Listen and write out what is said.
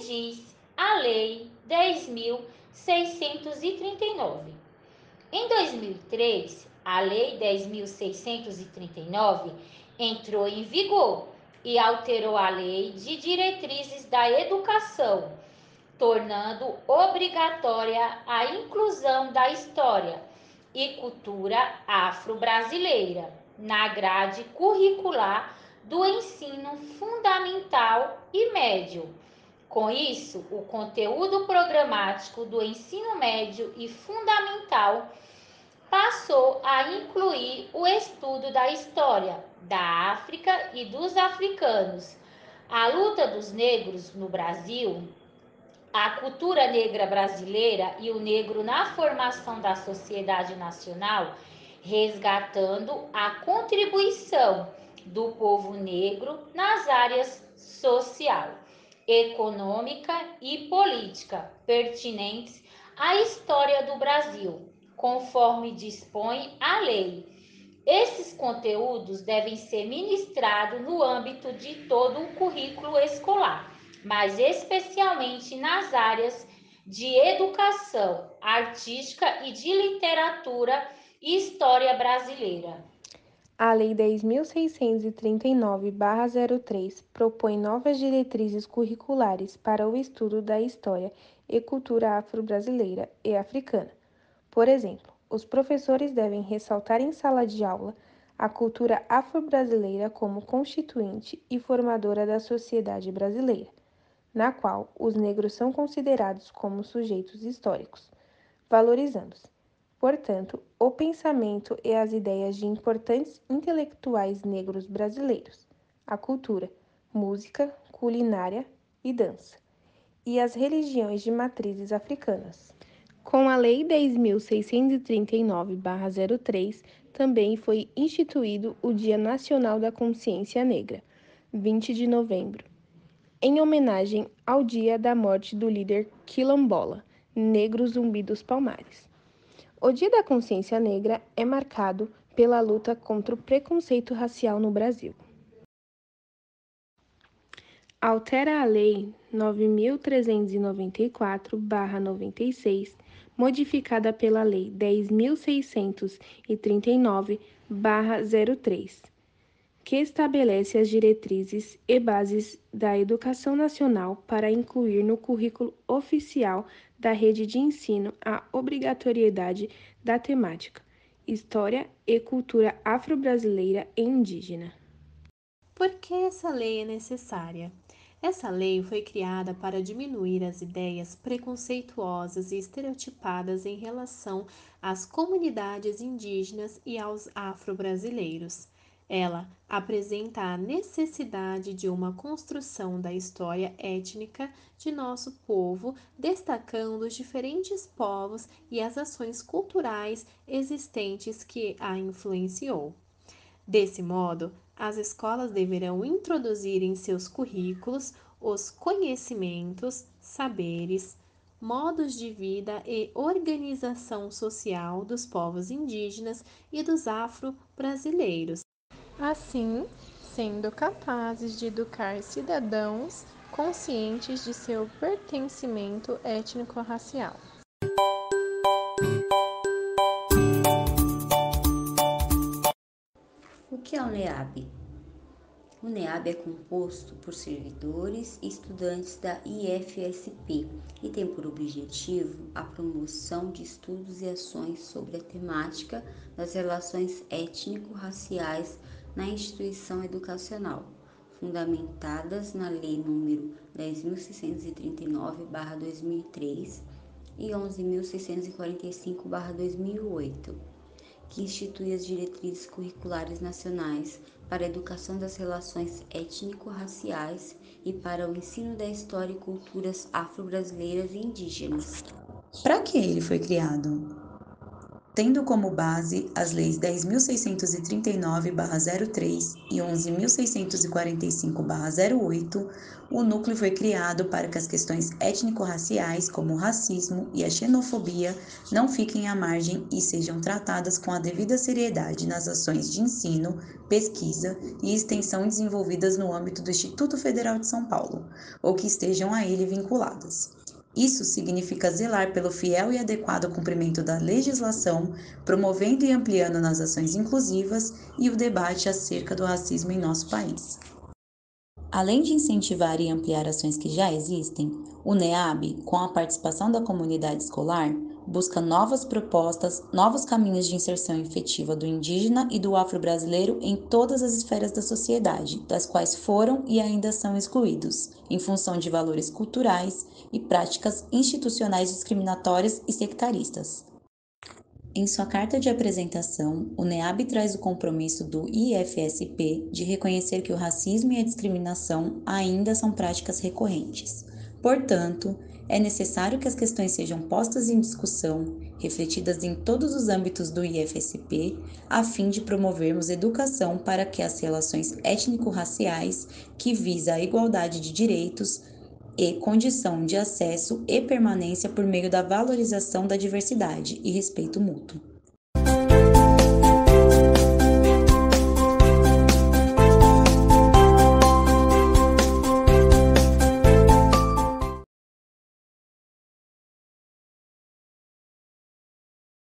diz a Lei 10.639. Em 2003, a Lei 10.639 entrou em vigor e alterou a Lei de Diretrizes da Educação, tornando obrigatória a inclusão da história e cultura afro-brasileira na grade curricular do ensino fundamental e médio. Com isso, o conteúdo programático do ensino médio e fundamental passou a incluir o estudo da história da África e dos africanos, a luta dos negros no Brasil, a cultura negra brasileira e o negro na formação da sociedade nacional, resgatando a contribuição do povo negro nas áreas social, econômica e política pertinentes à história do Brasil, conforme dispõe a lei. Esses conteúdos devem ser ministrados no âmbito de todo o currículo escolar, mas especialmente nas áreas de educação artística e de literatura e história brasileira. A Lei 10.639/03 propõe novas diretrizes curriculares para o estudo da história e cultura afro-brasileira e africana. Por exemplo, os professores devem ressaltar em sala de aula a cultura afro-brasileira como constituinte e formadora da sociedade brasileira, na qual os negros são considerados como sujeitos históricos, valorizando-se, portanto, o pensamento e as ideias de importantes intelectuais negros brasileiros, a cultura, música, culinária e dança, e as religiões de matrizes africanas. Com a Lei 10.639/03, também foi instituído o Dia Nacional da Consciência Negra, 20 de novembro, em homenagem ao dia da morte do líder quilombola, Negro Zumbi dos Palmares. O Dia da Consciência Negra é marcado pela luta contra o preconceito racial no Brasil. Altera a Lei 9.394/96, modificada pela Lei 10.639/03, que estabelece as diretrizes e bases da educação nacional para incluir no currículo oficial da rede de ensino a obrigatoriedade da temática História e Cultura Afro-Brasileira e Indígena. Por que essa lei é necessária? Essa lei foi criada para diminuir as ideias preconceituosas e estereotipadas em relação às comunidades indígenas e aos afro-brasileiros. Ela apresenta a necessidade de uma construção da história étnica de nosso povo, destacando os diferentes povos e as ações culturais existentes que a influenciou. Desse modo, as escolas deverão introduzir em seus currículos os conhecimentos, saberes, modos de vida e organização social dos povos indígenas e dos afro-brasileiros, assim sendo capazes de educar cidadãos conscientes de seu pertencimento étnico-racial. O que é o NEAB? O NEAB é composto por servidores e estudantes da IFSP e tem por objetivo a promoção de estudos e ações sobre a temática das relações étnico-raciais na instituição educacional, fundamentadas na Lei nº 10.639/2003 e 11.645/2008, que institui as diretrizes curriculares nacionais para a educação das relações étnico-raciais e para o ensino da história e culturas afro-brasileiras e indígenas. Para que ele foi criado? tendo como base as leis 10.639/03 e 11.645/08, o núcleo foi criado para que as questões étnico-raciais, como o racismo e a xenofobia, não fiquem à margem e sejam tratadas com a devida seriedade nas ações de ensino, pesquisa e extensão desenvolvidas no âmbito do Instituto Federal de São Paulo, ou que estejam a ele vinculadas. Isso significa zelar pelo fiel e adequado cumprimento da legislação, promovendo e ampliando nas ações inclusivas e o debate acerca do racismo em nosso país. Além de incentivar e ampliar ações que já existem, o NEAB, com a participação da comunidade escolar, busca novas propostas, novos caminhos de inserção efetiva do indígena e do afro-brasileiro em todas as esferas da sociedade, das quais foram e ainda são excluídos, em função de valores culturais e práticas institucionais discriminatórias e sectaristas. Em sua carta de apresentação, o NEAB traz o compromisso do IFSP de reconhecer que o racismo e a discriminação ainda são práticas recorrentes. Portanto, é necessário que as questões sejam postas em discussão, refletidas em todos os âmbitos do IFSP, a fim de promovermos educação para que as relações étnico-raciais, que visa a igualdade de direitos e condição de acesso e permanência por meio da valorização da diversidade e respeito mútuo.